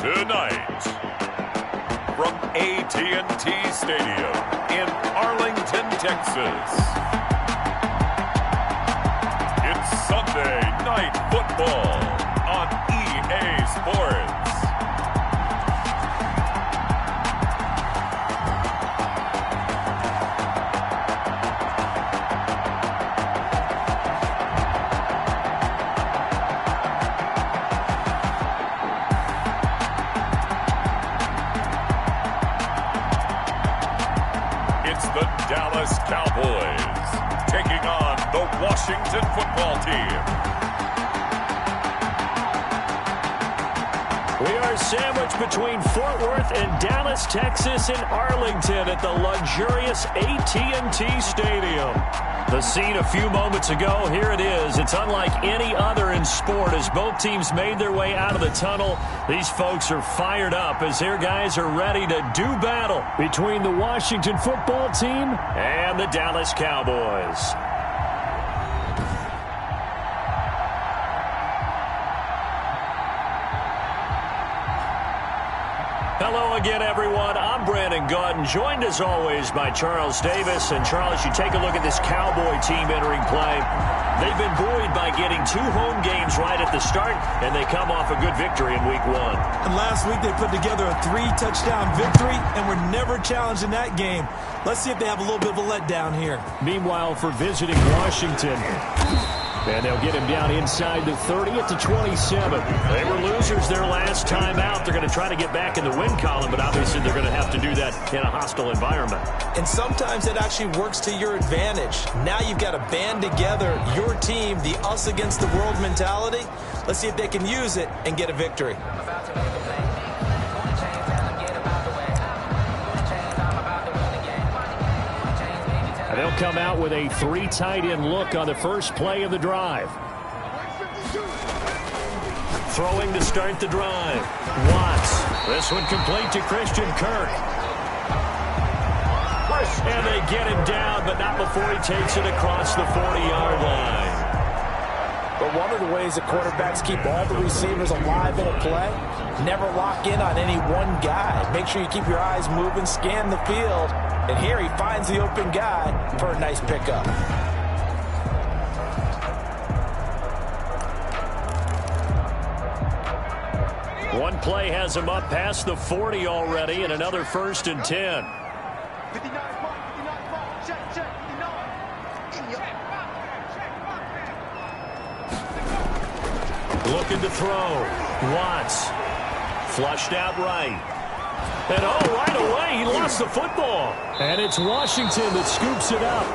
Tonight, from AT&T Stadium in Arlington, Texas, it's Sunday Night Football on EA Sports. The Dallas Cowboys taking on the Washington football team. We are sandwiched between Fort Worth and Dallas, Texas, and Arlington at the luxurious AT&T Stadium. The scene a few moments ago, here it is. It's unlike any other in sport as both teams made their way out of the tunnel. These folks are fired up as their guys are ready to do battle between the Washington football team and the Dallas Cowboys. Hello again, everyone. I'm Brandon Gautin, joined as always by Charles Davis. And Charles, you take a look at this Cowboy team entering play. They've been buoyed by getting 2 home games right at the start, and they come off a good victory in Week 1. And last week they put together a 3-touchdown victory, and were never challenged in that game. Let's see if they have a little bit of a letdown here. Meanwhile, for visiting Washington, and they'll get him down inside the 30 at the 27. They were losers their last time out. They're going to try to get back in the win column, but obviously they're going to have to do that in a hostile environment. And sometimes it actually works to your advantage. Now you've got to band together your team, the us against the world mentality. Let's see if they can use it and get a victory. They'll come out with a 3 tight end look on the first play of the drive. Throwing to start the drive. Watts. This one complete to Christian Kirk. And they get him down, but not before he takes it across the 40-yard line. But one of the ways that quarterbacks keep all the receivers alive in a play, never lock in on any one guy. Make sure you keep your eyes moving, scan the field. And here he finds the open guy for a nice pickup. One play has him up past the 40 already, and another 1st and 10. Looking to throw. Watts. Flushed out right. And right away, he lost the football. And it's Washington that scoops it up.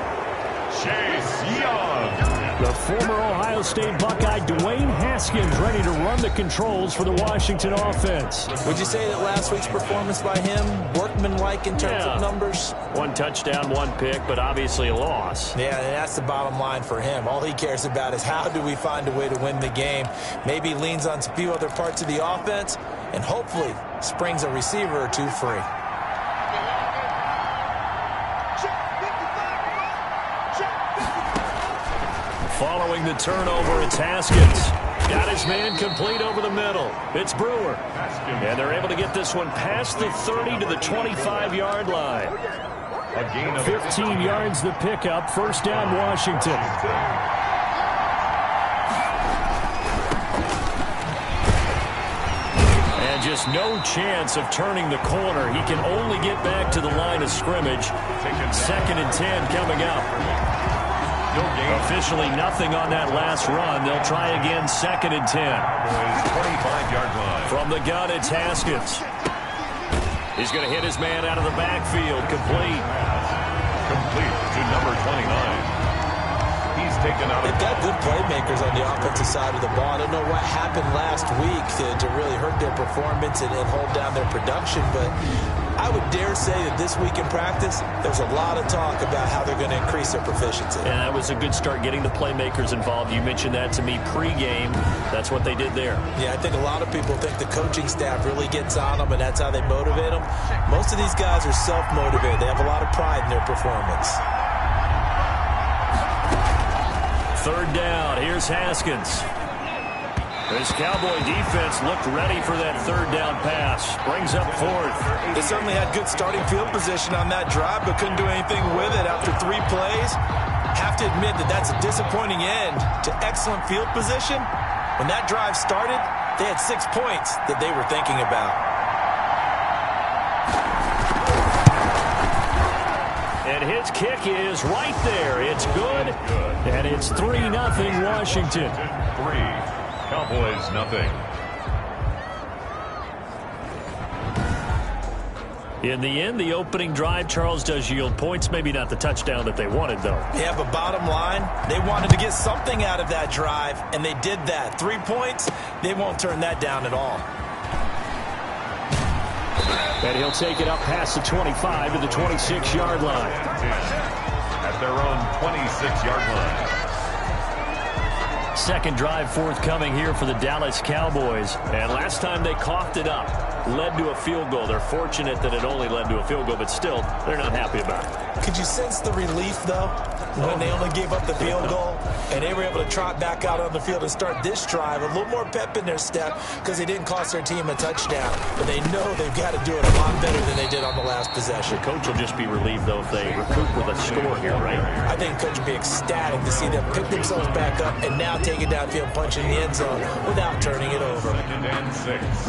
Chase Young. The former Ohio State Buckeye, Dwayne Haskins, ready to run the controls for the Washington offense. Would you say that last week's performance by him, workmanlike in terms of numbers? 1 touchdown, 1 pick, but obviously a loss. Yeah, and that's the bottom line for him. All he cares about is how do we find a way to win the game. Maybe leans on a few other parts of the offense, and hopefully springs a receiver or 2 free. Following the turnover, it's Haskins. Got his man complete over the middle. It's Brewer. And they're able to get this one past the 30 to the 25-yard line. A gain of 15 yards the pickup. 1st down, Washington. And just no chance of turning the corner. He can only get back to the line of scrimmage. 2nd and 10 coming up. Officially nothing on that last run. They'll try again, 2nd and 10. 25-yard line. From the gun, it's Haskins. He's going to hit his man out of the backfield. Complete. Complete to number 29. He's taken out. They've got good playmakers on the offensive side of the ball. I don't know what happened last week to really hurt their performance and hold down their production, but I would dare say that this week in practice, there's a lot of talk about how they're going to increase their proficiency. And that was a good start getting the playmakers involved. You mentioned that to me pregame. That's what they did there. Yeah, I think a lot of people think the coaching staff really gets on them, and that's how they motivate them. Most of these guys are self-motivated. They have a lot of pride in their performance. 3rd down. Here's Haskins. This Cowboy defense looked ready for that third down pass. Brings up fourth. They certainly had good starting field position on that drive, but couldn't do anything with it after 3 plays. Have to admit that that's a disappointing end to excellent field position. When that drive started, they had 6 points that they were thinking about. And his kick is right there. It's good. And it's 3-0 Washington. 3. Cowboys, nothing. In the end, the opening drive, Charles, does yield points. Maybe not the touchdown that they wanted, though. Yeah, but bottom line, they wanted to get something out of that drive, and they did that. 3 points, they won't turn that down at all. And he'll take it up past the 25 to the 26-yard line. At their own 26-yard line. Second drive forthcoming here for the Dallas Cowboys. And last time they coughed it up, led to a field goal. They're fortunate that it only led to a field goal, but still, they're not happy about it. Could you sense the relief, though, when they only gave up the field goal and they were able to trot back out on the field and start this drive? A little more pep in their step because they didn't cost their team a touchdown. But they know they've got to do it a lot better than they did on the last possession. The coach will just be relieved, though, if they recoup with a score here, right? I think the coach will be ecstatic to see them pick themselves back up and now take it downfield, punch in the end zone without turning it over.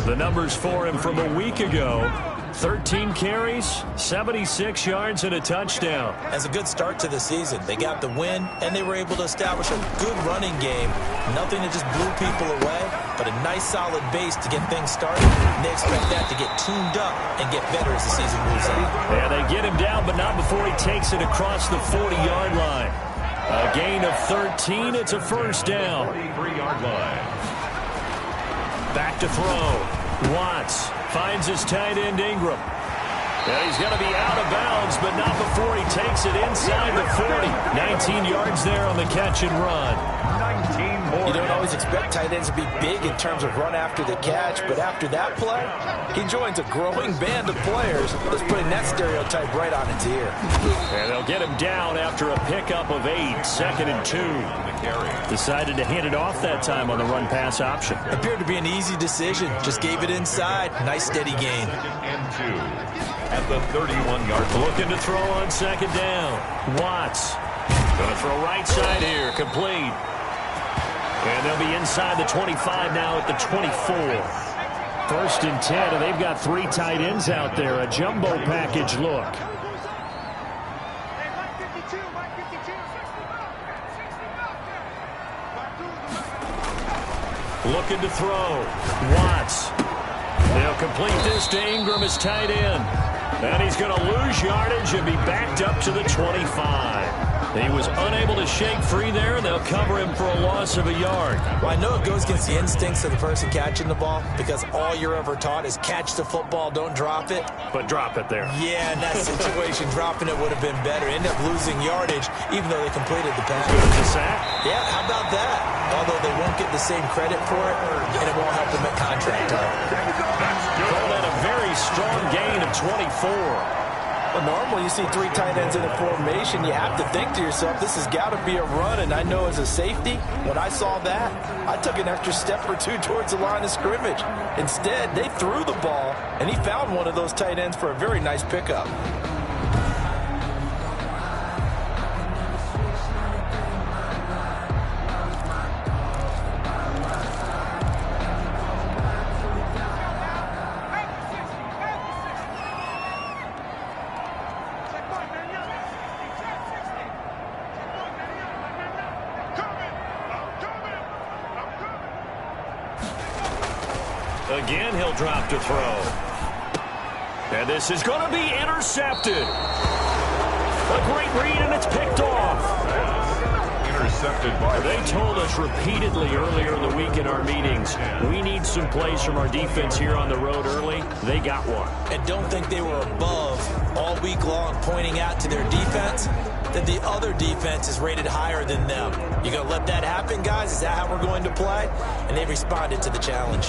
The numbers for him from a week ago: 13 carries, 76 yards, and a touchdown. As a good start to the season, they got the win, and they were able to establish a good running game. Nothing that just blew people away, but a nice solid base to get things started. And they expect that to get tuned up and get better as the season moves on. Yeah, they get him down, but not before he takes it across the 40-yard line. A gain of 13. It's a first down. 43-yard line. Back to throw. Watts finds his tight end Ingram. Yeah, he's going to be out of bounds, but not before he takes it inside the 40. 19 yards there on the catch and run. 19 more. You don't always expect tight ends to be big in terms of run after the catch, but after that play, he joins a growing band of players that's putting that stereotype right on its ear. And they'll get him down after a pickup of 8, second and 2. Decided to hand it off that time on the run-pass option. Appeared to be an easy decision. Just gave it inside. Nice steady gain. And 2. At the 31-yard line. Looking to throw on second down. Watts going to throw right side here. Complete. And they'll be inside the 25 now at the 24. First and 10, and they've got 3 tight ends out there. A jumbo package look. Looking to throw. Watts. They'll complete this to Ingram as tight end. And he's going to lose yardage and be backed up to the 25. He was unable to shake free there, and they'll cover him for a loss of a yard. Well, I know it goes against the instincts of the person catching the ball because all you're ever taught is catch the football, don't drop it. But drop it there. Yeah, in that situation, dropping it would have been better. End up losing yardage, even though they completed the pass. Good to sack. Yeah, how about that? Although they won't get the same credit for it, and it won't help them at contract time. Call that a very strong gain of 24. Well, normally you see 3 tight ends in a formation, you have to think to yourself, this has got to be a run, and I know as a safety, when I saw that, I took an extra step or 2 towards the line of scrimmage. Instead, they threw the ball, and he found one of those tight ends for a very nice pickup. Again, he'll drop to throw. And this is going to be intercepted. A great read, and it's picked off. Intercepted by... They told us repeatedly earlier in the week in our meetings, we need some plays from our defense here on the road early. They got one. And don't think they were above all week long pointing out to their defense that the other defense is rated higher than them. You going to let that happen, guys? Is that how we're going to play? And they responded to the challenge.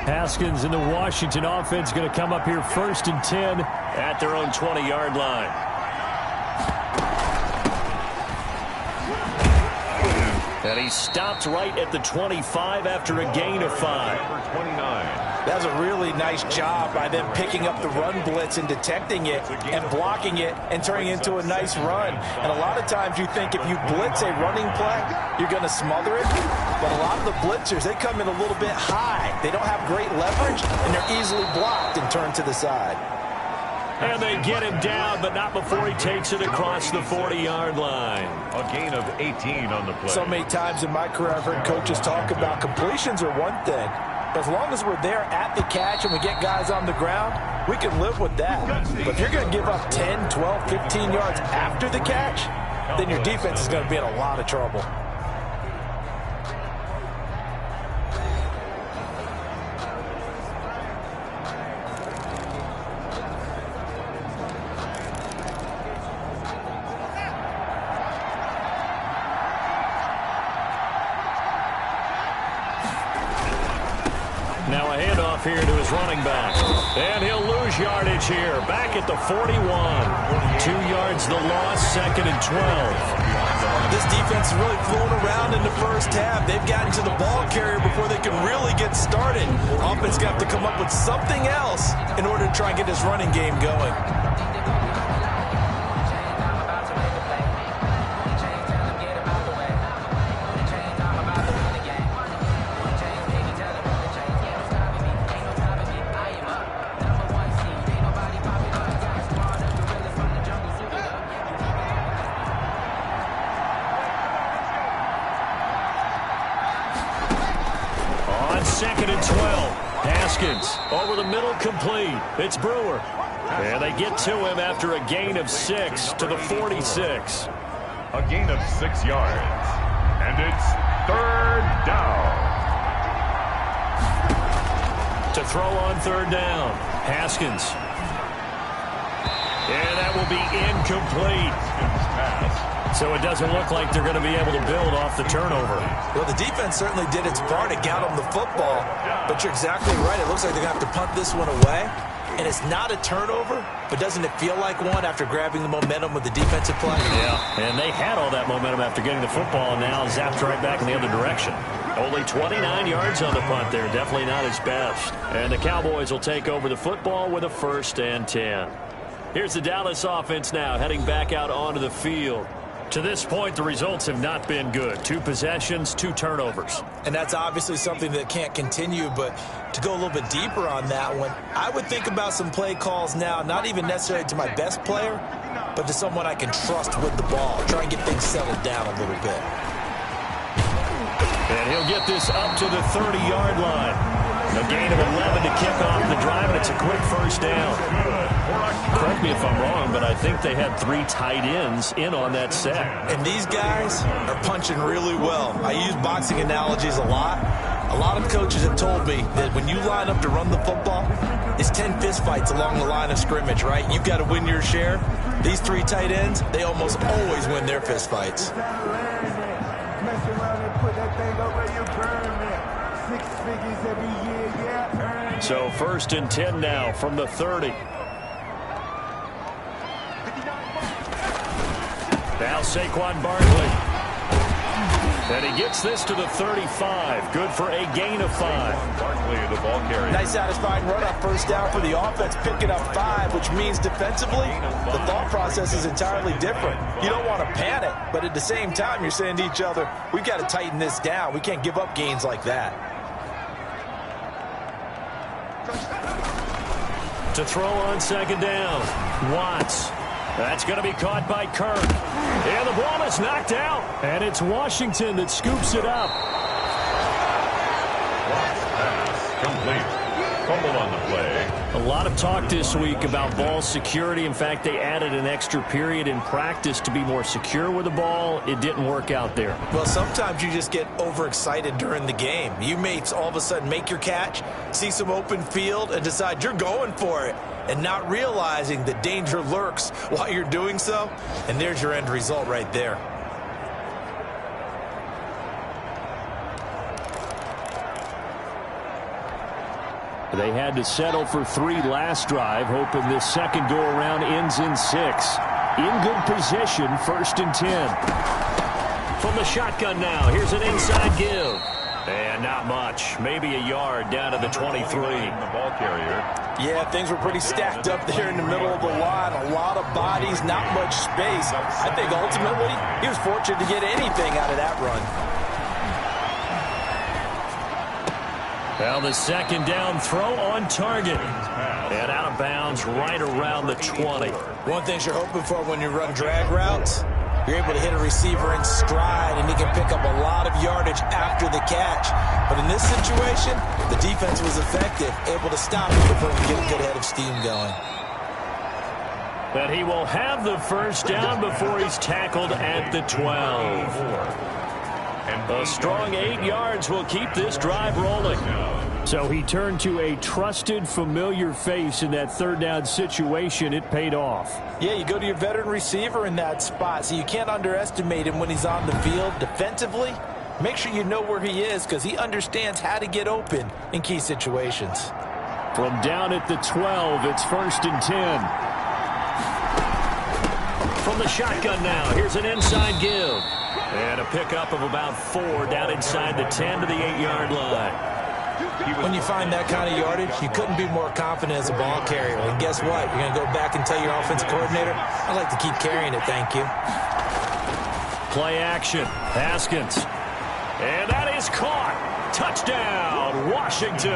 Haskins and the Washington offense going to come up here 1st and 10 at their own 20-yard line. And he stopped right at the 25 after a gain of 5. 29. That was a really nice job by them picking up the run blitz and detecting it and blocking it and turning it into a nice run. And a lot of times you think if you blitz a running play, you're going to smother it. But a lot of the blitzers, they come in a little bit high. They don't have great leverage, and they're easily blocked and turned to the side. And they get him down, but not before he takes it across the 40-yard line. A gain of 18 on the play. So many times in my career I've heard coaches talk about completions are one thing. But as long as we're there at the catch and we get guys on the ground, we can live with that. But if you're going to give up 10, 12, 15 yards after the catch, then your defense is going to be in a lot of trouble. Now a handoff here to his running back. And he'll lose yardage here. Back at the 41. 2 yards the loss, 2nd and 12. This defense is really flown around in the first half. They've gotten to the ball carrier before they can really get started. Offense got to come up with something else in order to try and get this running game going. On 2nd and 12. Haskins over the middle, complete. It's Brewer. And they get to him after a gain of 6 to the 46. A gain of 6 yards. And it's 3rd down. To throw on 3rd down. Haskins. And that will be incomplete. So it doesn't look like they're going to be able to build off the turnover. Well, the defense certainly did its part to get them the football. But you're exactly right. It looks like they're going to have to punt this one away. And it's not a turnover, but doesn't it feel like one after grabbing the momentum with the defensive play? Yeah, and they had all that momentum after getting the football, and now zapped right back in the other direction. Only 29 yards on the punt there. Definitely not his best. And the Cowboys will take over the football with a 1st and 10. Here's the Dallas offense now heading back out onto the field. To this point, the results have not been good. 2 possessions, 2 turnovers. And that's obviously something that can't continue, but to go a little bit deeper on that one, I would think about some play calls now, not even necessarily to my best player, but to someone I can trust with the ball. Try and get things settled down a little bit. And he'll get this up to the 30-yard line. A gain of 11 to kick off the drive, and it's a quick 1st down. Correct me if I'm wrong, but I think they had 3 tight ends in on that set. And these guys are punching really well. I use boxing analogies a lot. A lot of coaches have told me that when you line up to run the football, it's 10 fistfights along the line of scrimmage, right? You've got to win your share. These 3 tight ends, they almost always win their fistfights. So 1st and 10 now from the 30. Now Saquon Barkley. And he gets this to the 35. Good for a gain of 5. Barkley, the ball carrier. Nice satisfying run up 1st down for the offense, picking up 5, which means defensively, the thought process is entirely different. You don't want to panic, but at the same time, you're saying to each other, we've got to tighten this down. We can't give up gains like that. To throw on 2nd down. Watts. That's going to be caught by Kirk. And the ball is knocked out. And it's Washington that scoops it up. Pass complete. Fumble on the play. A lot of talk this week about ball security. In fact, they added an extra period in practice to be more secure with the ball. It didn't work out there. Well, sometimes you just get overexcited during the game. You may all of a sudden make your catch, see some open field, and decide you're going for it, and not realizing that danger lurks while you're doing so. And there's your end result right there. They had to settle for 3 last drive, hoping this second go-around ends in 6. In good position, 1st and 10. From the shotgun now, here's an inside give. And not much. Maybe a yard down to the 23. The ball carrier. Yeah, things were pretty stacked up there in the middle of the line. A lot of bodies, not much space. I think ultimately he was fortunate to get anything out of that run. Well, the second down throw on target. And out of bounds right around the 20. One thing you're hoping for when you run drag routes, you're able to hit a receiver in stride, and he can pick up a lot of yardage after the catch. But in this situation, the defense was effective, able to stop him before he get a good head of steam going. But he will have the first down before he's tackled at the 12. A strong 8 yards will keep this drive rolling. So he turned to a trusted, familiar face in that third down situation. It paid off. Yeah, you go to your veteran receiver in that spot, so you can't underestimate him when he's on the field. Defensively, make sure you know where he is because he understands how to get open in key situations. From down at the 12, it's 1st and 10. From the shotgun now, here's an inside give. And a pickup of about 4 down inside the 10 to the 8-yard line. When you find that kind of yardage, you couldn't be more confident as a ball carrier. And guess what? You're going to go back and tell your offensive coordinator, I'd like to keep carrying it, thank you. Play action. Haskins. And that is caught. Touchdown, Washington.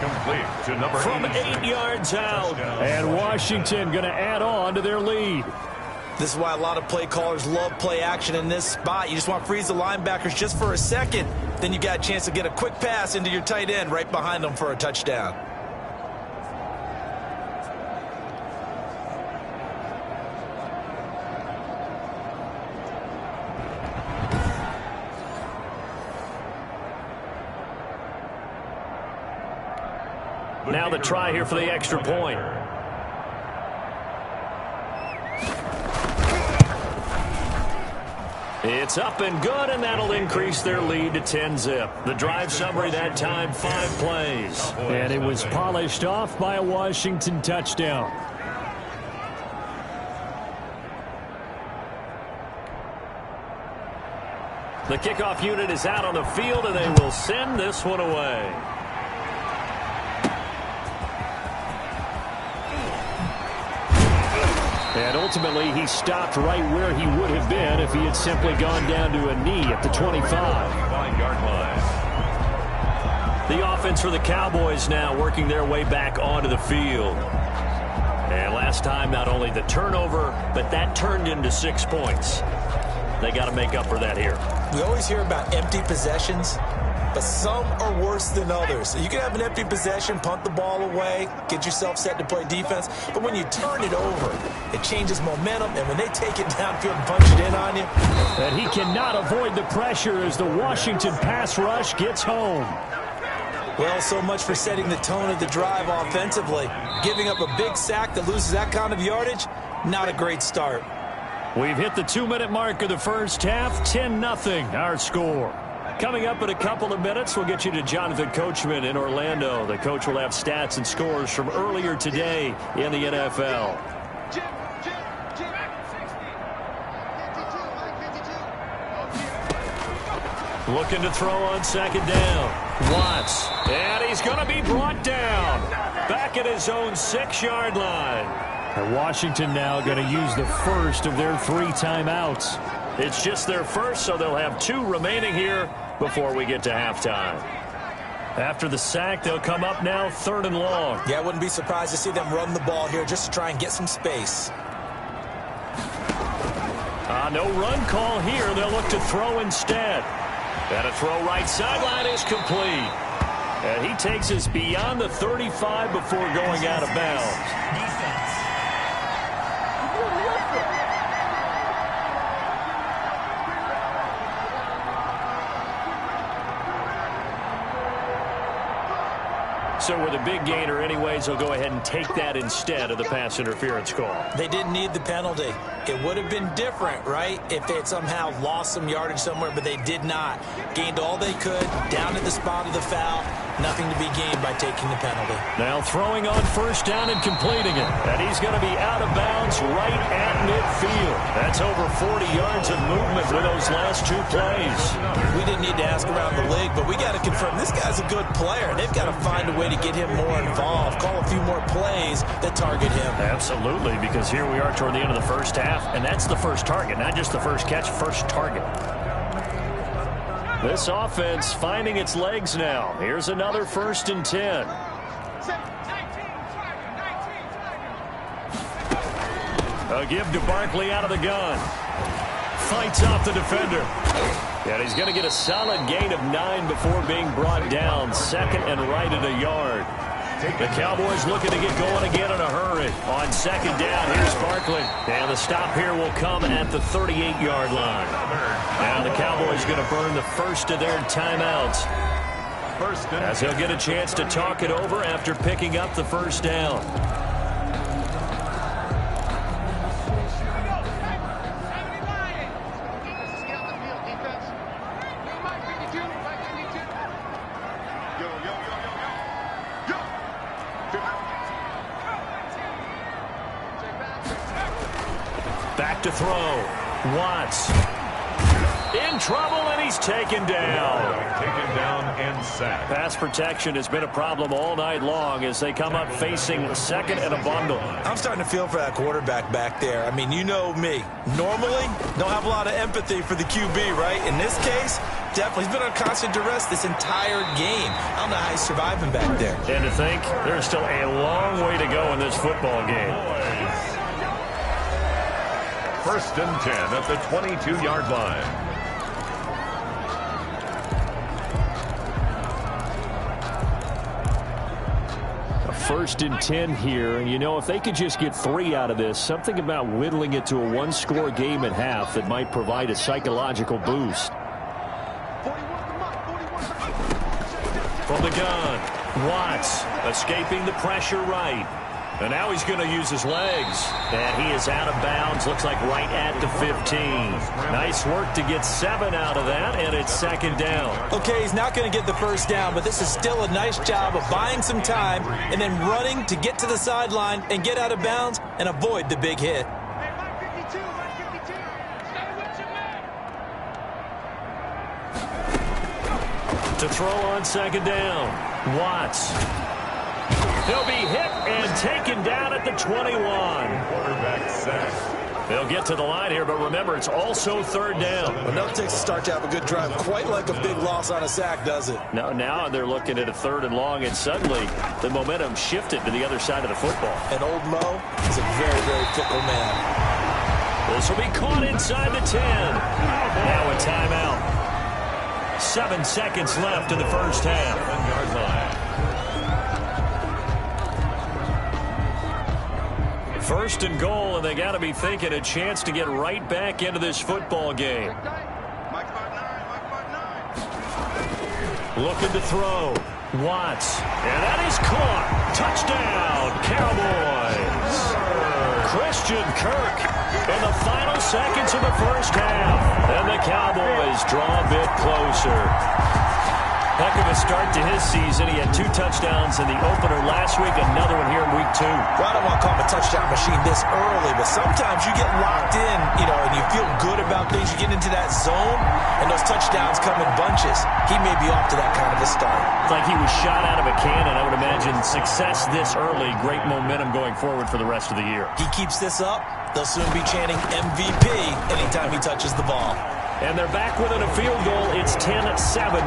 Complete to number From 8 yards out. And Washington going to add on to their lead. This is why a lot of play callers love play action in this spot. You just want to freeze the linebackers just for a second. Then you got a chance to get a quick pass into your tight end right behind them for a touchdown. Now the try here for the extra point. It's up and good, and that'll increase their lead to 10-zip. The drive summary that time, 5 plays. And it was polished off by a Washington touchdown. The kickoff unit is out on the field, and they will send this one away. And ultimately, he stopped right where he would have been if he had simply gone down to a knee at the 25-yard line. The offense for the Cowboys now working their way back onto the field. And last time, not only the turnover, but that turned into 6 points. They got to make up for that here. We always hear about empty possessions, but some are worse than others. You can have an empty possession, punt the ball away, get yourself set to play defense, but when you turn it over, it changes momentum, and when they take it downfield and punch it in on you. And he cannot avoid the pressure as the Washington pass rush gets home. Well, so much for setting the tone of the drive offensively. Giving up a big sack that loses that kind of yardage, not a great start. We've hit the 2-minute mark of the first half, 10-0 our score. Coming up in a couple of minutes, we'll get you to Jonathan Coachman in Orlando. The coach will have stats and scores from earlier today in the NFL. Looking to throw on second down. Watts. And he's going to be brought down. Back at his own 6-yard line. And Washington now going to use the first of their 3 timeouts. It's just their first, so they'll have 2 remaining here before we get to halftime. After the sack, they'll come up now 3rd and long. Yeah, I wouldn't be surprised to see them run the ball here just to try and get some space. No run call here. They'll look to throw instead. And a throw right sideline is complete. And he takes us beyond the 35 before going out of bounds. So with a big gainer anyways, he'll go ahead and take that instead of the pass interference call. They didn't need the penalty. It would have been different, right, if they had somehow lost some yardage somewhere, but they did not. Gained all they could, down to the spot of the foul. Nothing to be gained by taking the penalty. Now throwing on first down and completing it. And he's going to be out of bounds right at midfield. That's over 40 yards of movement with those last two plays. We didn't need to ask around the league, but we got to confirm this guy's a good player. They've got to find a way to get him more involved, call a few more plays that target him. Absolutely, because here we are toward the end of the first half, and that's the first target, not just the first catch, first target. This offense finding its legs now. Here's another 1st and 10. A give to Barkley out of the gun. Fights off the defender. And he's going to get a solid gain of 9 before being brought down. 2nd and right at a yard. The Cowboys looking to get going again in a hurry. On 2nd down, here's Barkley. And the stop here will come at the 38-yard line. Now the Cowboys going to burn the first of their timeouts, as he'll get a chance to talk it over after picking up the first down. Back to throw. Watts. In trouble, and he's taken down. Taken down and sacked. Pass protection has been a problem all night long as they come up facing 2nd and a bundle. I'm starting to feel for that quarterback back there. I mean, you know me. Normally, don't have a lot of empathy for the QB, right? In this case, definitely. He's been on constant duress this entire game. I don't know how he's surviving back there. And to think, there's still a long way to go in this football game. 1st and 10 at the 22-yard line. A 1st and 10 here, and you know, if they could just get 3 out of this, something about whittling it to a 1-score game at half that might provide a psychological boost. From the gun, Watts escaping the pressure right. And now he's going to use his legs. And he is out of bounds, looks like right at the 15. Nice work to get 7 out of that, and it's 2nd down. Okay, he's not going to get the first down, but this is still a nice job of buying some time and then running to get to the sideline and get out of bounds and avoid the big hit. To throw on 2nd down, Watts. He'll be hit and taken down at the 21. Quarterback sack. They'll get to the line here, but remember, it's also 3rd down. Well, no, it takes a start to have a good drive. Quite like a big loss on a sack, does it? Now they're looking at a 3rd and long, and suddenly the momentum shifted to the other side of the football. And old Mo is a very, very fickle man. This will be caught inside the 10. Now a timeout. 7 seconds left in the first half. 7-yard line. 1st and goal, and they got to be thinking a chance to get right back into this football game. Looking to throw. Watts. And that is caught. Touchdown, Cowboys. Christian Kirk in the final seconds of the first half. And the Cowboys draw a bit closer. Heck of a start to his season. He had 2 touchdowns in the opener last week, another one here in week 2. Well, I don't want to call him a touchdown machine this early, but sometimes you get locked in, and you feel good about things. You get into that zone, and those touchdowns come in bunches. He may be off to that kind of a start. It's like he was shot out of a cannon. I would imagine success this early, great momentum going forward for the rest of the year. He keeps this up, they'll soon be chanting MVP anytime he touches the ball. And they're back within a field goal. It's 10-7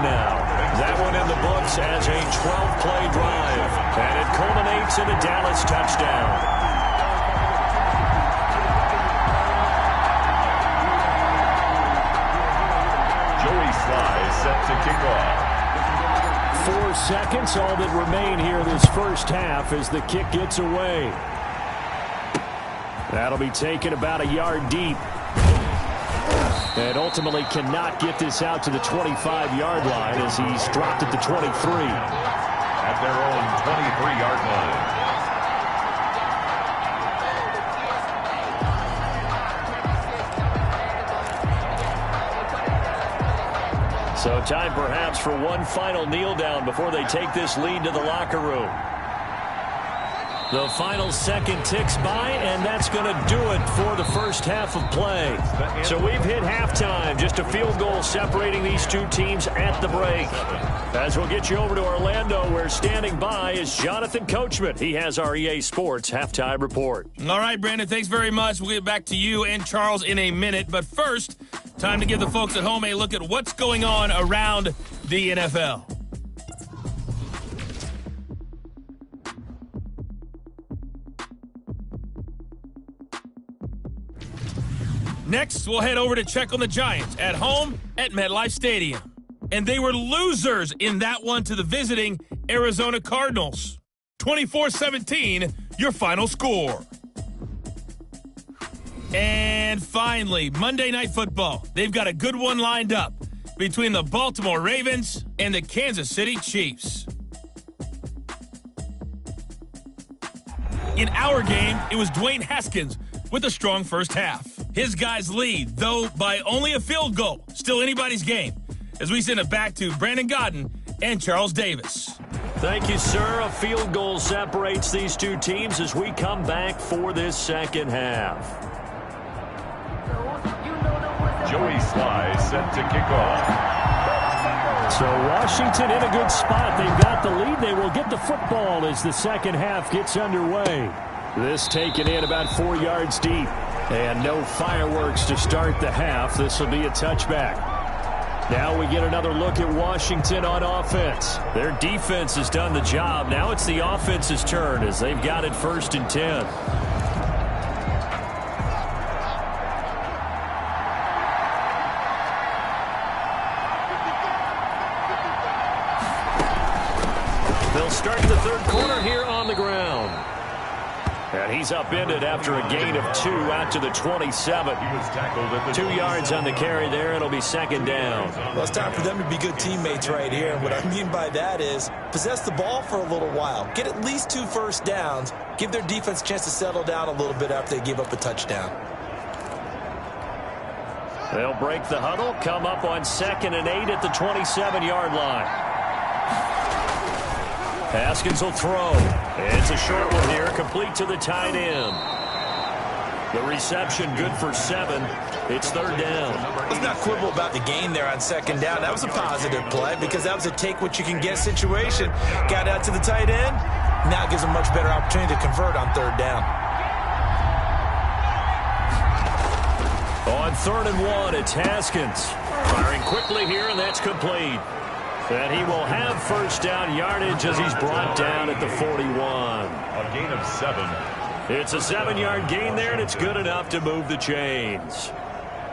now. That one in the books as a 12-play drive. And it culminates in a Dallas touchdown. Joey Sly set to kick off. 4 seconds, all that remain here this first half as the kick gets away. That'll be taken about a yard deep. And ultimately cannot get this out to the 25-yard line as he's dropped at the 23. At their own 23-yard line. So time perhaps for one final kneel down before they take this lead to the locker room. The final second ticks by, and that's going to do it for the first half of play. So we've hit halftime, just a field goal separating these two teams at the break. As we'll get you over to Orlando, where standing by is Jonathan Coachman. He has our EA Sports halftime report. All right, Brandon, thanks very much. We'll get back to you and Charles in a minute. But first, time to give the folks at home a look at what's going on around the NFL. Next, we'll head over to check on the Giants at home at MetLife Stadium. And they were losers in that one to the visiting Arizona Cardinals. 24-17, your final score. And finally, Monday Night Football. They've got a good one lined up between the Baltimore Ravens and the Kansas City Chiefs. In our game, it was Dwayne Haskins with a strong first half. His guys lead, though by only a field goal. Still anybody's game. As we send it back to Brandon Godden and Charles Davis. Thank you, sir. A field goal separates these two teams as we come back for this second half. Joey Sly set to kick off. So Washington in a good spot. They've got the lead. They will get the football as the second half gets underway. This taken in about 4 yards deep. And no fireworks to start the half. This will be a touchback. Now we get another look at Washington on offense. Their defense has done the job. Now it's the offense's turn as they've got it 1st and 10. They'll start the third quarter here on the ground. And he's upended after a gain of 2 out to the 27. He was tackled at the 2 yards on the carry there. It'll be second down. Well, it's time for them to be good teammates right here. And what I mean by that is possess the ball for a little while. Get at least 2 first downs. Give their defense a chance to settle down a little bit after they give up a touchdown. They'll break the huddle, come up on 2nd and 8 at the 27-yard line. Haskins will throw. It's a short one here, complete to the tight end. The reception good for 7. It's 3rd down. Let's not quibble about the gain there on 2nd down. That was a positive play because that was a take-what-you-can-get situation. Got out to the tight end. Now it gives them much better opportunity to convert on 3rd down. On 3rd and 1, it's Haskins. Firing quickly here, and that's complete. And he will have 1st down yardage as he's brought down at the 41. A gain of 7. It's a 7-yard gain there, and it's good enough to move the chains.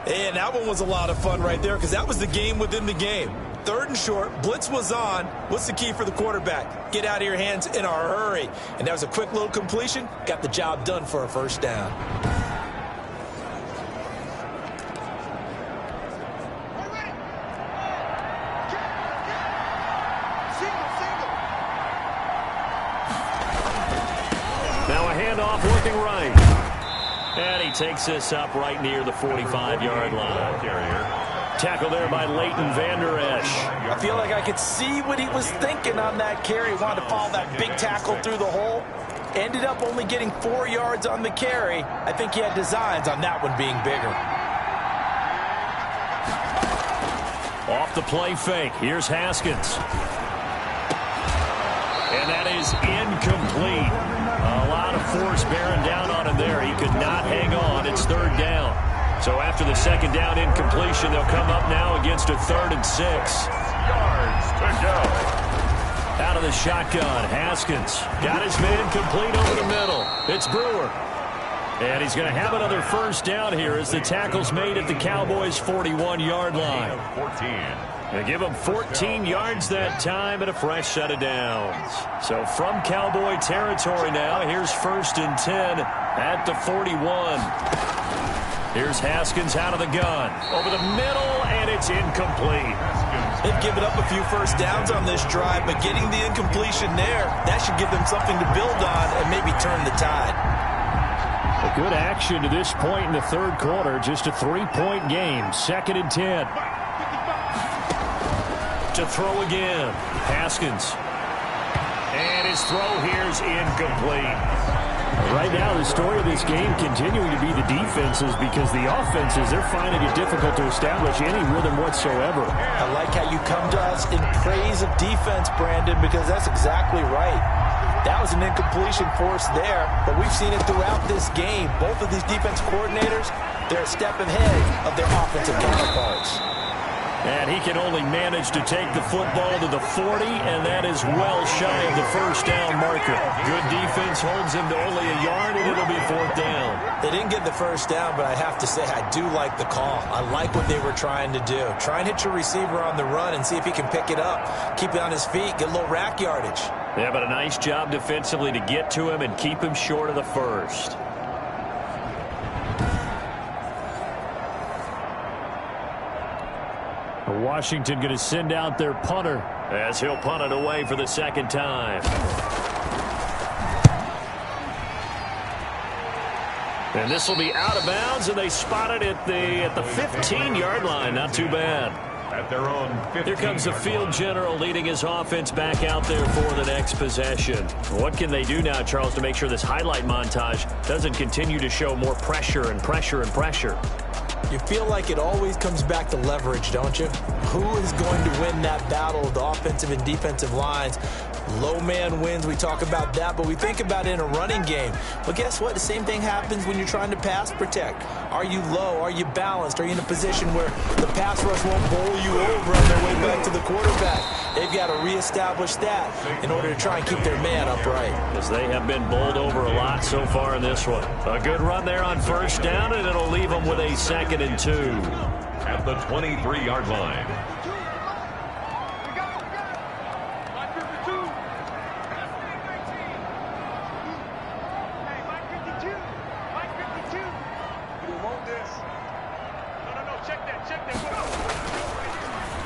And that one was a lot of fun right there because that was the game within the game. 3rd and short, blitz was on. What's the key for the quarterback? Get out of your hands in a hurry. And that was a quick little completion. Got the job done for a 1st down. Looking right. And he takes this up right near the 45-yard line. Tackle there by Leighton Vander Esch. I feel like I could see what he was thinking on that carry. He wanted to follow that big tackle through the hole. Ended up only getting 4 yards on the carry. I think he had designs on that one being bigger. Off the play fake. Here's Haskins. And that is incomplete. A lot of force bearing down on him there. He could not hang on. It's 3rd down. So after the 2nd down incompletion, they'll come up now against a 3rd and 6. Yards to go. Out of the shotgun, Haskins got his man complete over the middle. It's Brewer. And he's going to have another 1st down here as the tackle's made at the Cowboys' 41-yard line. 14. They give him 14 yards that time and a fresh set of downs. So from Cowboy territory now, here's 1st and 10 at the 41. Here's Haskins out of the gun. Over the middle, and it's incomplete. They've given up a few 1st downs on this drive, but getting the incompletion there, that should give them something to build on and maybe turn the tide. A good action to this point in the 3rd quarter. Just a 3-point game. 2nd and 10. to throw again. Haskins. And his throw here's incomplete. Right now, the story of this game continuing to be the defenses, because the offenses, they're finding it difficult to establish any rhythm whatsoever. I like how you come to us in praise of defense, Brandon, because that's exactly right. That was an incompletion force there, but we've seen it throughout this game. Both of these defense coordinators, they're a step ahead of their offensive counterparts. And he can only manage to take the football to the 40, and that is well shy of the first down marker. Good defense holds him to only a yard, and it'll be 4th down. They didn't get the first down, but I have to say I do like the call. I like what they were trying to do. Try and hit your receiver on the run and see if he can pick it up. Keep it on his feet, get a little rack yardage. Yeah, but a nice job defensively to get to him and keep him short of the first. Washington going to send out their punter as he'll punt it away for the second time. And this will be out of bounds, and they spot it at the 15-yard line. Not too bad. At their own 15. Here comes the field general leading his offense back out there for the next possession. What can they do now, Charles, to make sure this highlight montage doesn't continue to show more pressure and pressure and pressure? You feel like it always comes back to leverage, don't you? Who is going to win that battle of the offensive and defensive lines? Low man wins. We talk about that, but we think about it in a running game. But guess what? The same thing happens when you're trying to pass protect. Are you low? Are you balanced? Are you in a position where the pass rush won't bowl you over on their way back to the quarterback? They've got to reestablish that in order to try and keep their man upright. Because they have been bowled over a lot so far in this one. A good run there on first down, and it'll leave them with a 2nd and 2. At the 23-yard line.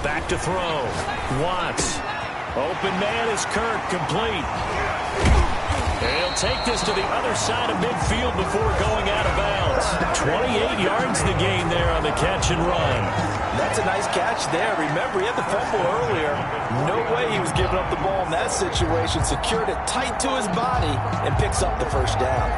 Back to throw. Watts. Open man is Kirk, complete. And he'll take this to the other side of midfield before going out of bounds. 28 yards the gain there on the catch and run. That's a nice catch there. Remember, he had the fumble earlier. No way he was giving up the ball in that situation. Secured it tight to his body and picks up the first down.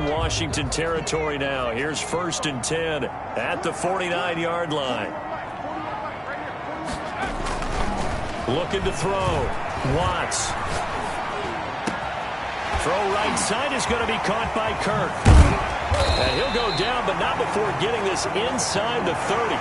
Washington territory now. Here's 1st and 10 at the 49-yard line. Looking to throw. Watts. Throw right side is going to be caught by Kirk. And he'll go down, but not before getting this inside the 30.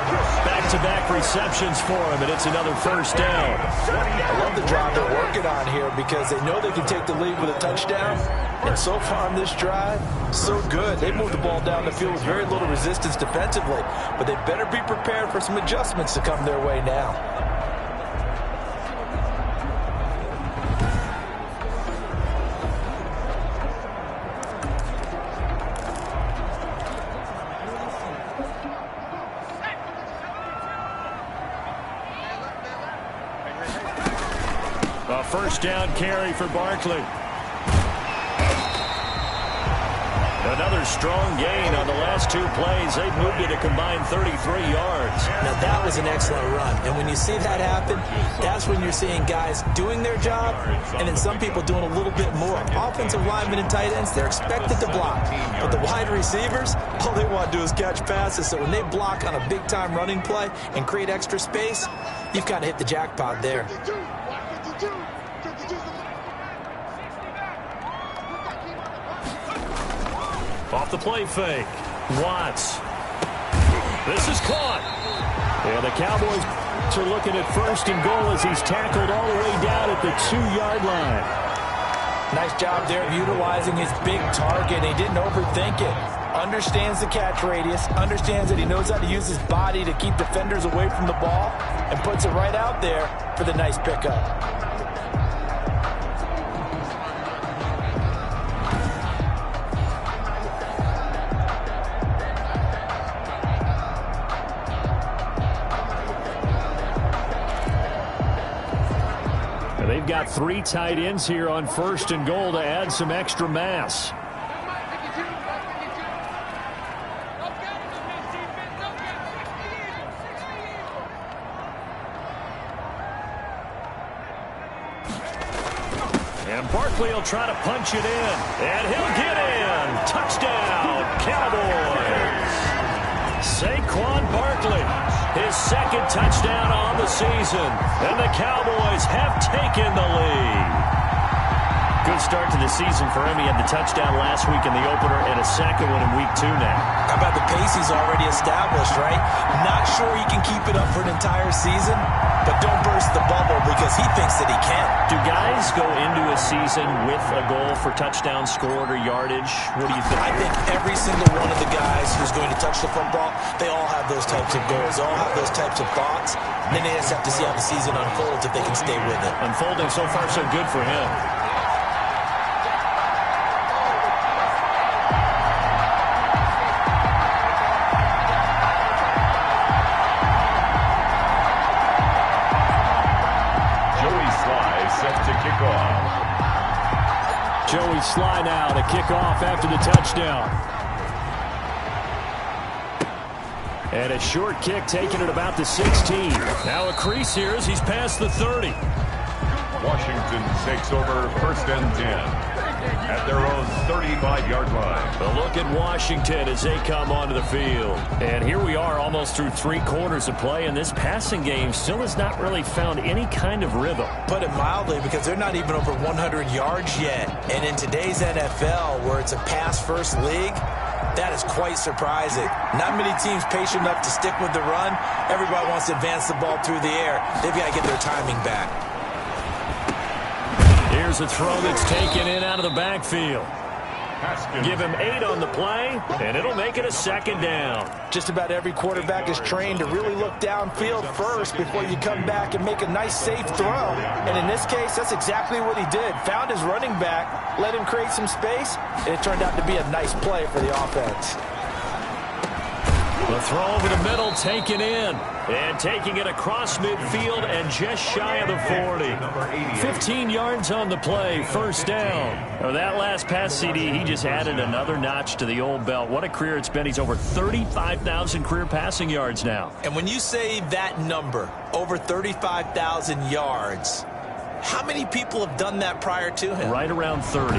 Back-to-back receptions for him, and it's another first down. I love the drive they're working on here because they know they can take the lead with a touchdown. And so far on this drive, so good. They moved the ball down the field with very little resistance defensively. But they better be prepared for some adjustments to come their way now. A first down carry for Barkley. Another strong gain on the last 2 plays. They've moved it a combined 33 yards. Now, that was an excellent run. And when you see that happen, that's when you're seeing guys doing their job and then some people doing a little bit more. Offensive linemen and tight ends, they're expected to block. But the wide receivers, all they want to do is catch passes. So when they block on a big-time running play and create extra space, you've got to hit the jackpot there. Off the play fake. Watts. This is caught. And the Cowboys are looking at 1st and goal as he's tackled all the way down at the 2-yard line. Nice job there of utilizing his big target. He didn't overthink it. Understands the catch radius. Understands that he knows how to use his body to keep defenders away from the ball. And puts it right out there for the nice pickup. They've got 3 tight ends here on 1st and goal to add some extra mass. And Barkley will try to punch it in. And he'll get in. Touchdown, Cowboys. Saquon Barkley, his second touchdown on the season. And the Cowboys have taken the lead. Good start to the season for him. He had the touchdown last week in the opener and a second one in week 2 now. How about the pace he's already established, right? Not sure he can keep it up for an entire season, but don't burst the bubble because he thinks that he can. Do guys go into a season with a goal for touchdown scored or yardage? What do you think? I think every single one of the guys who's going to touch the football, they all have those types of goals. They all have those types of thoughts. And then they just have to see how the season unfolds if they can stay with it. Unfolding so far so good for him. Joey Sly now to kick off after the touchdown. And a short kick taken at about the 16. Now a crease here as he's past the 30. Washington takes over 1st and 10 at their own 35-yard line. A look at Washington as they come onto the field. And here we are almost through 3 quarters of play, and this passing game still has not really found any kind of rhythm. Put it mildly, because they're not even over 100 yards yet. And in today's NFL, where it's a pass-first league, that is quite surprising. Not many teams patient enough to stick with the run. Everybody wants to advance the ball through the air. They've got to get their timing back. Here's a throw that's taken in out of the backfield. Give him 8 on the play, and it'll make it a 2nd down. Just about every quarterback is trained to really look downfield first before you come back and make a nice, safe throw. And in this case, that's exactly what he did. Found his running back, let him create some space, and it turned out to be a nice play for the offense. The throw over the middle taken in. And taking it across midfield and just shy of the 40. 15 yards on the play, 1st down. Oh, that last pass CD, he just added another notch to the old belt. What a career it's been. He's over 35,000 career passing yards now. And when you say that number, over 35,000 yards, how many people have done that prior to him? Right around 30.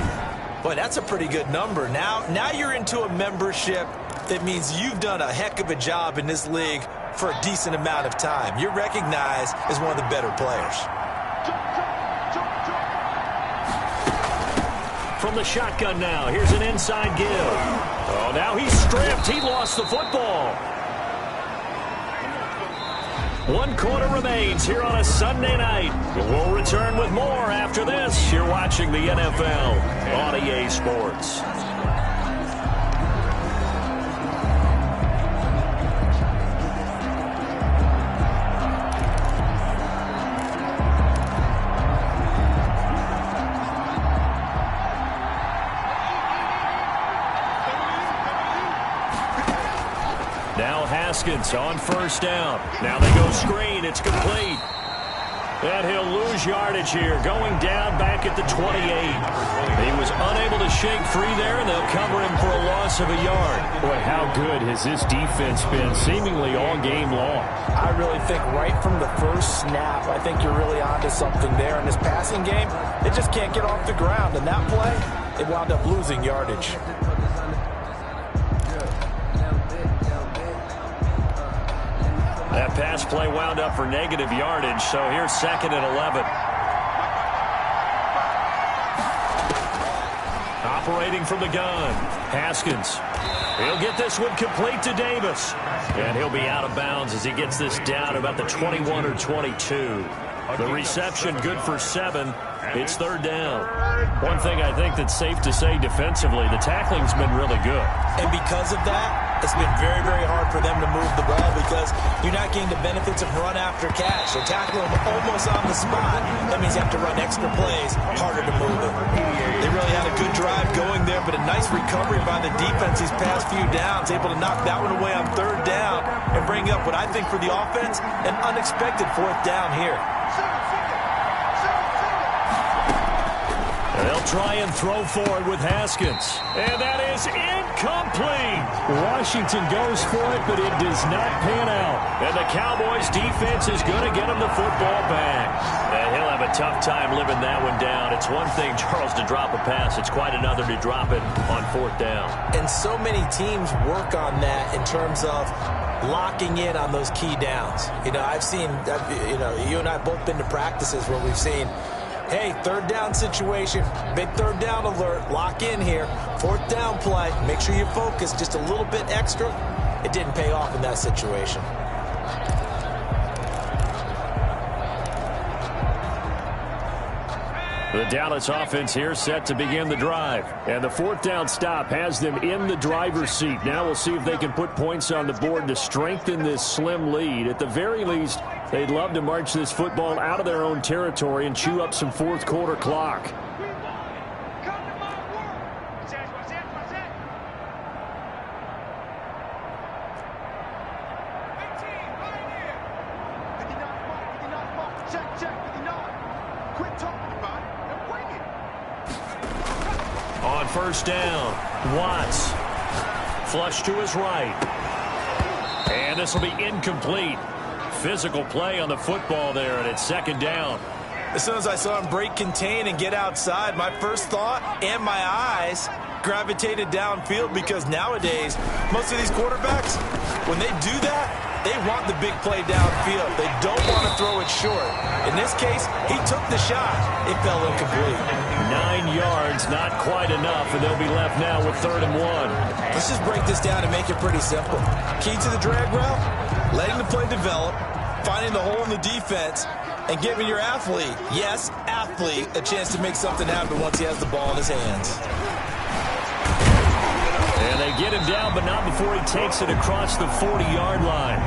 Boy, that's a pretty good number. Now you're into a membership that means you've done a heck of a job in this league for a decent amount of time. You're recognized as one of the better players. From the shotgun now, here's an inside give. Oh, now he's stripped. He lost the football. 1 quarter remains here on a Sunday night. We'll return with more after this. You're watching the NFL on EA Sports. Haskins on 1st down. Now they go screen. It's complete. And he'll lose yardage here. Going down back at the 28. He was unable to shake free there, and they'll cover him for a loss of a yard. Boy, how good has this defense been seemingly all game long? I really think right from the first snap, I think you're really onto something there. In this passing game, it just can't get off the ground. And that play, it wound up losing yardage. That pass play wound up for negative yardage, so here's 2nd and 11. Operating from the gun, Haskins. He'll get this one complete to Davis. And he'll be out of bounds as he gets this down about the 21 or 22. The reception good for 7. It's 3rd down. One thing I think that's safe to say defensively, the tackling's been really good. And because of that, it's been very, very hard for them to move the ball because you're not getting the benefits of run after catch. They're tackling them almost on the spot. That means you have to run extra plays, harder to move it. They really had a good drive going there, but a nice recovery by the defense these past few downs, able to knock that one away on 3rd down and bring up what I think for the offense, an unexpected 4th down here. They'll try and throw forward with Haskins. And that is incomplete. Washington goes for it, but it does not pan out. And the Cowboys defense is going to get him the football back. And he'll have a tough time living that one down. It's one thing, Charles, to drop a pass. It's quite another to drop it on fourth down. And so many teams work on that in terms of locking in on those key downs. I've seen, you and I have both been to practices where we've seen, hey, third down situation, big third down alert, lock in here, fourth down play, make sure you focus just a little bit extra. It didn't pay off in that situation. The Dallas offense here set to begin the drive. And the fourth down stop has them in the driver's seat. Now we'll see if they can put points on the board to strengthen this slim lead. At the very least, they'd love to march this football out of their own territory and chew up some fourth quarter clock. On first down, Watts. Flush to his right. And this will be incomplete. Physical play on the football there, and it's second down. As soon as I saw him break contain and get outside, my first thought and my eyes gravitated downfield, because nowadays, most of these quarterbacks, when they do that, they want the big play downfield. They don't want to throw it short. In this case, he took the shot. It fell incomplete. 9 yards, not quite enough, and they'll be left now with 3rd and 1. Let's just break this down and make it pretty simple. Key to the drag route, letting the play develop, finding the hole in the defense, and giving your athlete, yes, athlete, a chance to make something happen once he has the ball in his hands. And they get him down, but not before he takes it across the 40-yard line.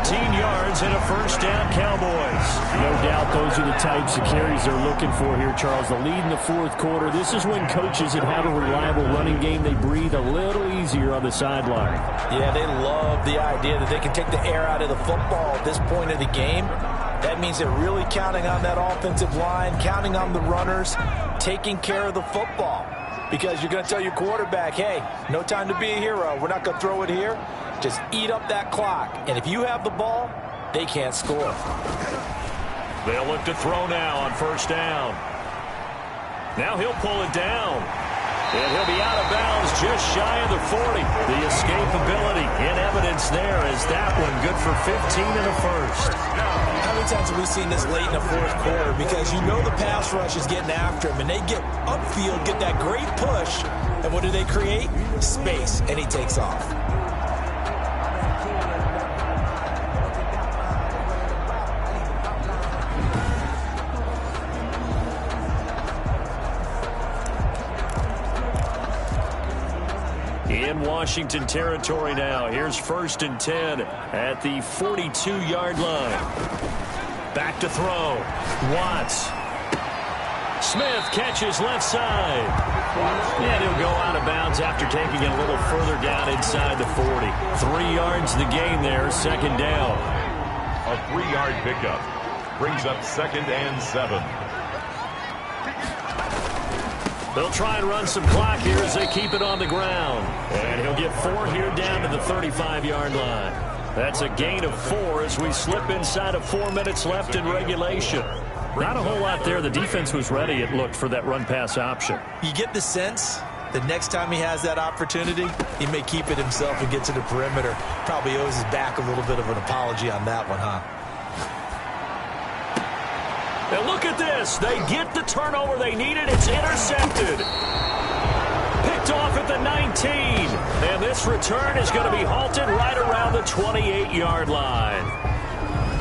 13 yards and a first down, Cowboys. No doubt those are the types of carries they're looking for here, Charles. The lead in the fourth quarter. This is when coaches that have a reliable running game, they breathe a little easier on the sideline. Yeah, they love the idea that they can take the air out of the football at this point of the game. That means they're really counting on that offensive line, counting on the runners, taking care of the football. Because you're going to tell your quarterback, hey, no time to be a hero. We're not going to throw it here. Just eat up that clock. And if you have the ball, they can't score. They'll look to throw now on first down. Now he'll pull it down. And he'll be out of bounds just shy of the 40. The escapability in evidence there as that one good for 15 in the first. How many times have we seen this late in the fourth quarter? Because you know the pass rush is getting after him, and they get upfield, get that great push, and what do they create? Space, and he takes off. In Washington territory now. Here's 1st and 10 at the 42-yard line. Back to throw. Watts. Smith catches left side. And he'll go out of bounds after taking it a little further down inside the 40. 3 yards the gain there, second down. A 3-yard pickup brings up 2nd and 7. They'll try and run some clock here as they keep it on the ground. And he'll get 4 here down to the 35-yard line. That's a gain of 4 as we slip inside of 4 minutes left in regulation. Not a whole lot there. The defense was ready, it looked, for that run-pass option. You get the sense that next time he has that opportunity, he may keep it himself and get to the perimeter. Probably owes his back a little bit of an apology on that one, huh? And look at this. They get the turnover they needed. It's intercepted. Picked off at the 19. And this return is going to be halted right around the 28-yard line.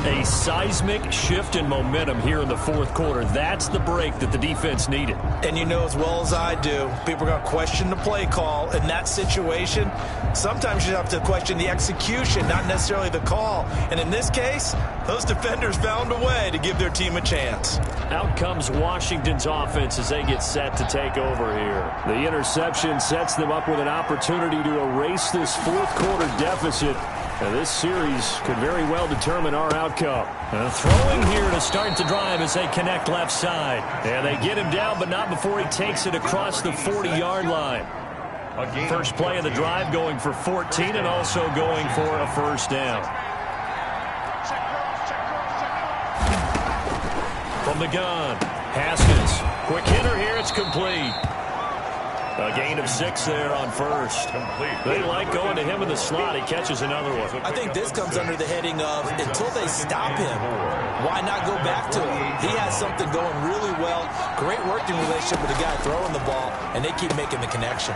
A seismic shift in momentum here in the fourth quarter. That's the break that the defense needed. And you know as well as I do, people are going to question the play call in that situation. Sometimes you have to question the execution, not necessarily the call. And in this case, those defenders found a way to give their team a chance. Out comes Washington's offense as they get set to take over here. The interception sets them up with an opportunity to erase this fourth quarter deficit And this series could very well determine our outcome. Throwing here to start the drive as they connect left side. And they get him down, but not before he takes it across the 40-yard line. First play of the drive going for 14 and also going for a first down. From the gun, Haskins. Quick hitter here, it's complete. A gain of 6 there on first. They like going to him in the slot. He catches another one. I think this comes under the heading of until they stop him, why not go back to him? He has something going really well. Great working relationship with the guy throwing the ball, and they keep making the connection.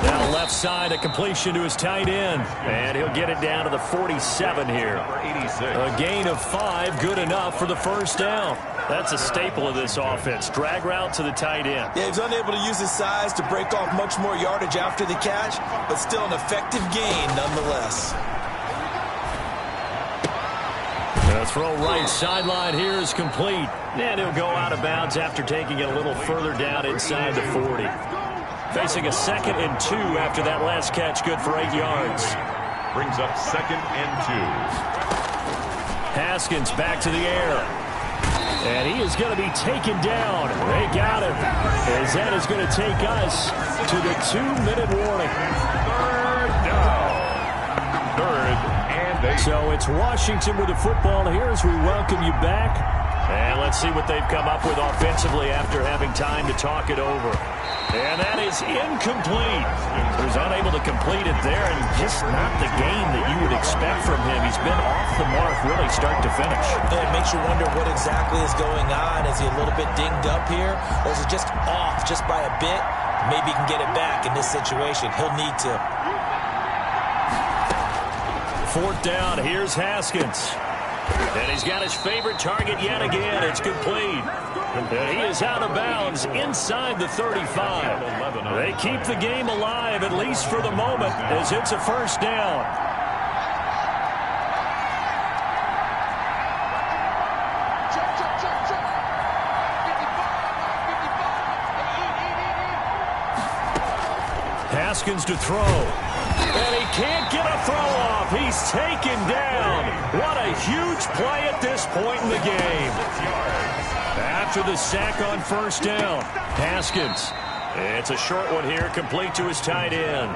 Down left side, a completion to his tight end. And he'll get it down to the 47 here. A gain of 5, good enough for the first down. That's a staple of this offense. Drag route to the tight end. Yeah, he's unable to use his size to break off much more yardage after the catch, but still an effective gain nonetheless. The throw right sideline here is complete. And he'll go out of bounds after taking it a little further down inside the 40. Facing a 2nd and 2 after that last catch, good for 8 yards. Brings up 2nd and 2. Haskins back to the air. And he is going to be taken down. They got him. As that is going to take us to the 2-minute warning. 3rd down. 3rd and 8. So it's Washington with the football here as we welcome you back. And let's see what they've come up with offensively after having time to talk it over. And that is incomplete. He was unable to complete it there, and just not the game that you would expect from him. He's been off the mark really start to finish. It makes you wonder what exactly is going on. Is he a little bit dinged up here, or is it just off just by a bit? Maybe he can get it back in this situation. He'll need to. 4th down, here's Haskins. And he's got his favorite target yet again. It's complete. And he is out of bounds inside the 35. They keep the game alive, at least for the moment, as it's a first down. Haskins to throw. And he can't get a throw off. He's taken down. What a huge play at this point in the game. After the sack on first down, Haskins. It's a short one here, complete to his tight end.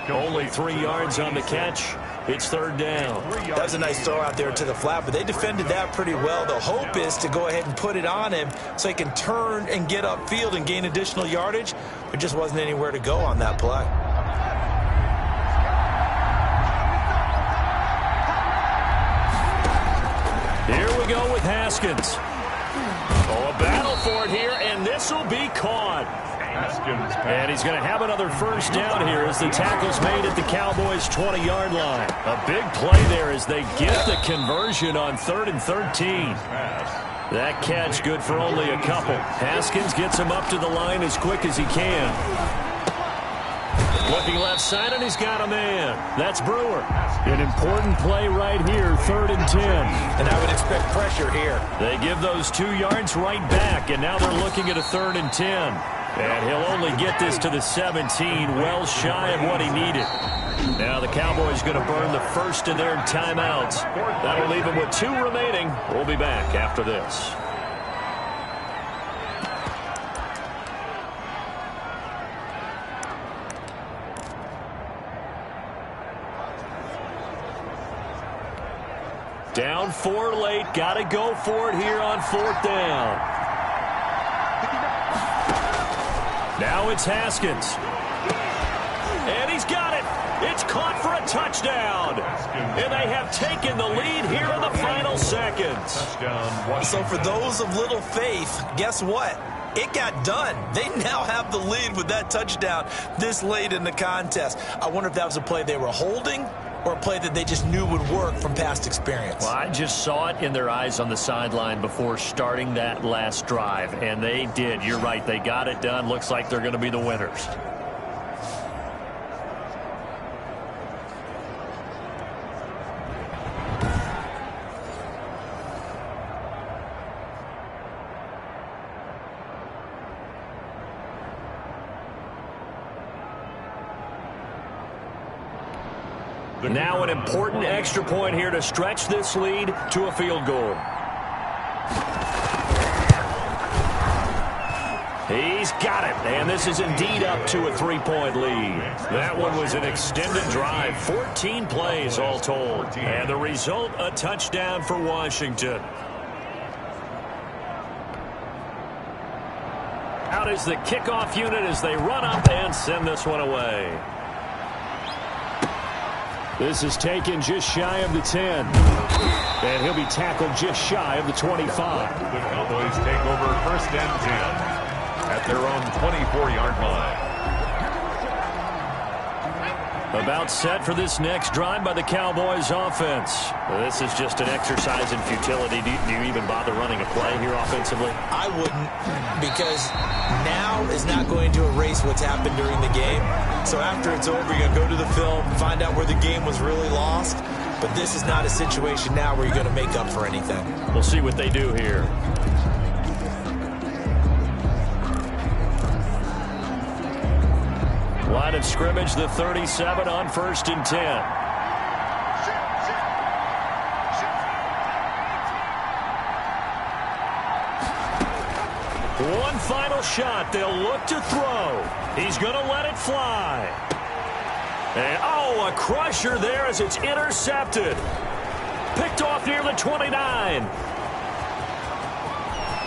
Only 3 yards on the catch. It's 3rd down. That was a nice throw out there to the flat, but they defended that pretty well. The hope is to go ahead and put it on him so he can turn and get upfield and gain additional yardage. There just wasn't anywhere to go on that play. Here we go with Haskins. Oh, a battle for it here, and this will be caught. And he's going to have another first down here as the tackle's made at the Cowboys' 20-yard line. A big play there as they get the conversion on 3rd and 13. That catch good for only a couple. Haskins gets him up to the line as quick as he can. Looking left side, and he's got a man. That's Brewer. An important play right here, 3rd and 10. And I would expect pressure here. They give those 2 yards right back, and now they're looking at a 3rd and 10. And he'll only get this to the 17, well shy of what he needed. Now the Cowboys going to burn the first of their timeouts. That'll leave them with 2 remaining. We'll be back after this. Down 4 late. Got to go for it here on 4th down. Now it's Haskins. And he's got it. It's caught for a touchdown. And they have taken the lead here in the final seconds. So for those of little faith, guess what? It got done. They now have the lead with that touchdown this late in the contest. I wonder if that was a play they were holding or a play that they just knew would work from past experience. Well, I just saw it in their eyes on the sideline before starting that last drive, and they did. You're right. They got it done. Looks like they're going to be the winners. Now an important extra point here to stretch this lead to a field goal. He's got it, and this is indeed up to a 3-point lead. That one was an extended drive, 14 plays all told. And the result, a touchdown for Washington. Out is the kickoff unit as they run up and send this one away. This is taken just shy of the 10. And he'll be tackled just shy of the 25. The Cowboys take over 1st and 10 at their own 24-yard line. About set for this next drive by the Cowboys offense. This is just an exercise in futility. Do you even bother running a play here offensively? I wouldn't, because now is not going to erase what's happened during the game. So after it's over, you're going to go to the film, find out where the game was really lost. But this is not a situation now where you're going to make up for anything. We'll see what they do here. Line of scrimmage, the 37 on 1st and 10. One final shot. They'll look to throw. He's going to let it fly. And, oh, a crusher there as it's intercepted. Picked off near the 29.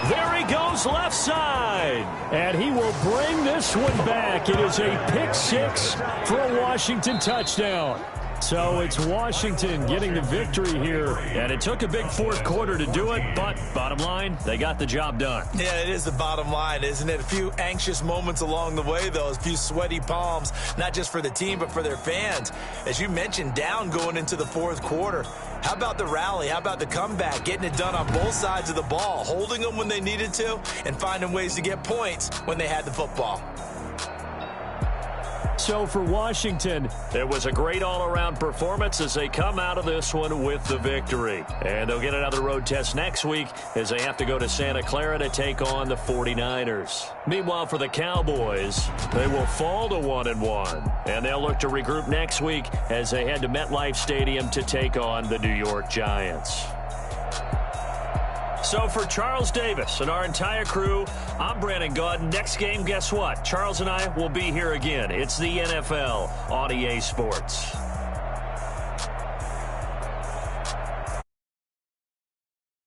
There he goes left side. And he will bring this one back. It is a pick 6 for a Washington touchdown. So it's Washington getting the victory here. And it took a big 4th quarter to do it, but bottom line, they got the job done. Yeah, it is the bottom line, isn't it? A few anxious moments along the way, though. A few sweaty palms, not just for the team, but for their fans. As you mentioned, down going into the 4th quarter. How about the rally? How about the comeback? Getting it done on both sides of the ball, holding them when they needed to, and finding ways to get points when they had the football. So for Washington, it was a great all-around performance as they come out of this one with the victory. And they'll get another road test next week as they have to go to Santa Clara to take on the 49ers. Meanwhile, for the Cowboys, they will fall to 1-1. And they'll look to regroup next week as they head to MetLife Stadium to take on the New York Giants. So for Charles Davis and our entire crew, I'm Brandon Gaudin. Next game, guess what? Charles and I will be here again. It's the NFL on EA Sports.